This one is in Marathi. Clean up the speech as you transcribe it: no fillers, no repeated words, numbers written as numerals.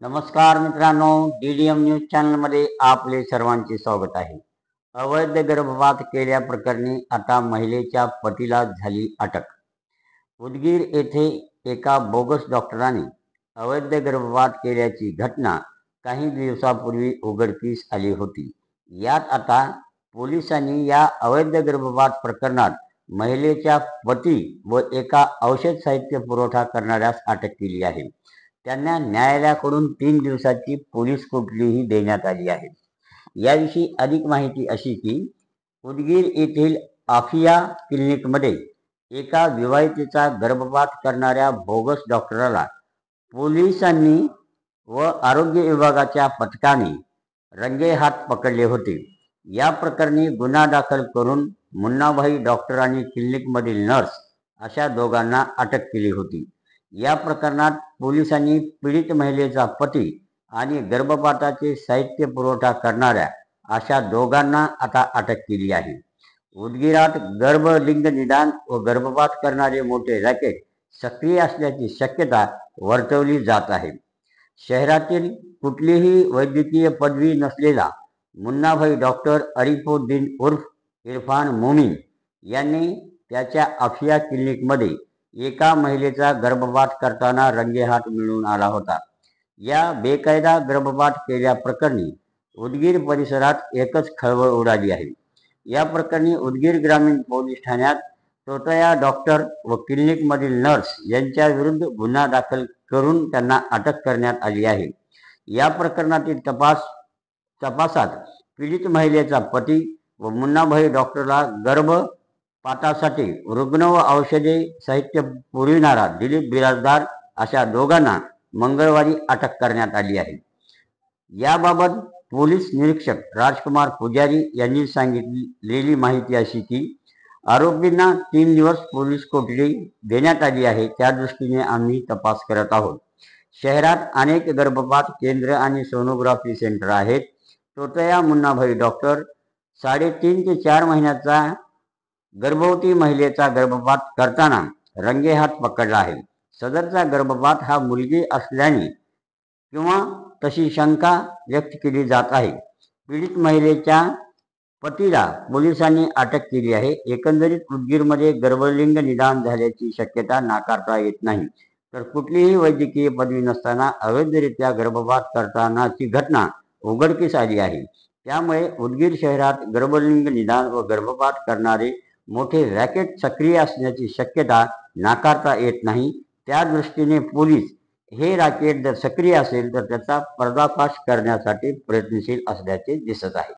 नमस्कार मित्रांनो, DDM न्यूज चॅनलमध्ये आपले सर्वांचे स्वागत आहे. अवैध गर्भपात केल्याप्रकरणी आता महिलेच्या पतीला झाली अटक. उदगीर येथे एका बोगस डॉक्टराने अवैध गर्भपात केल्याची घटना काही दिवसापूर्वी उघडकीस आली होती. यात आता पोलिसांनी या अवैध गर्भपात प्रकरणात महिलेच्या पती व एका औषध साहित्य पुरवठा करणाऱ्यास अटक केली आहे. त्यांना न्यायालयाकडून 3 दिवसाची पोलीस कोठडीही देण्यात आली आहे. याविषयी अधिक माहिती अशी की उदगीर येथील आफिया क्लिनिकमध्ये एका विवाहितेचा गर्भपात करणाऱ्या बोगस डॉक्टरला पोलिसांनी व आरोग्य विभागाच्या पथकाने रंगेहात पकडले होते. या प्रकरणी गुन्हा दाखल करून मुन्नाभाई डॉक्टर आणि क्लिनिकमधील नर्स अशा दोघांना अटक केली होती. या प्रकरणात पोलिसांनी पीडित महिलेचा पती आणि गर्भपाताचे साहित्य पुरवठा करणाऱ्या अशा दोघांना आता अटक केली आहे. उदगीरात गर्भलिंग निदान व गर्भपात करणारे मोठे रॅकेट सक्रिय असल्याची शक्यता वर्तवली जात आहे. शहरातील कुठलीही वैद्यकीय पदवी नसलेला मुन्नाभाई डॉक्टर अरिफुद्दीन उर्फ इरफान मोमीन यांनी त्याच्या आफिया क्लिनिकमध्ये एका महिलेचा गर्भपात करताना रंगेहात मिळून आला होता. या बेकायदा गर्भपात केल्याप्रकरणी उदगीर परिसरात एकच खळबळ उडाली आहे. या प्रकरणी उदगीर ग्रामीण पोलीस ठाण्यात तोतया डॉक्टर व क्लिनिकमधील नर्स यांच्या विरुद्ध गुन्हा दाखल करून त्यांना अटक करण्यात आली आहे. या प्रकरणातील तपासात पीडित महिलेचा पती व मुन्नाभाई डॉक्टरला गर्भपातासाठी रुग्ण व औषधे साहित्य पुरविणारा दिलीप बिराजदार अशा दोघांना मंगळवारी अटक करण्यात आली आहे. याबाबत पोलीस निरीक्षक राजकुमार पुजारी यांनी सांगितलेली माहिती अशी की आरोपींना 3 दिवस पोलीस कोठडी देण्यात आली आहे. त्या दृष्टीने आम्ही तपास करत आहोत. शहरात अनेक गर्भपात केंद्र आणि सोनोग्राफी सेंटर आहेत. तोतया मुन्नाभाई डॉक्टर 3.5 ते 4 महिन्याचा गर्भवती महिलेचा गर्भपात करताना रंगेहात पकडला आहे. सदरचा गर्भपात हा मुलगी असल्याने किंवा तशी शंका व्यक्त केली जात आहे. पीडित महिलेच्या पतीला पोलिसांनी अटक केली आहे. एकंदरीत उदगीरमध्ये गर्भलिंग निदान झाल्याची शक्यता नाकारता येत नाही. तर कुठलीही वैद्यकीय पदवी नसताना अवैधरित्या गर्भपात करतानाची घटना उघडकीस आली आहे. त्यामुळे उदगीर शहरात गर्भलिंग निदान व गर्भपात करणारे मोठे रॅकेट सक्रिय असण्याची शक्यता नाकारता येत नाही. त्या दृष्टीने पोलीस हे रॅकेट जर सक्रिय असेल तर त्याचा पर्दाफाश करण्यासाठी प्रयत्नशील असल्याचे दिसत आहे.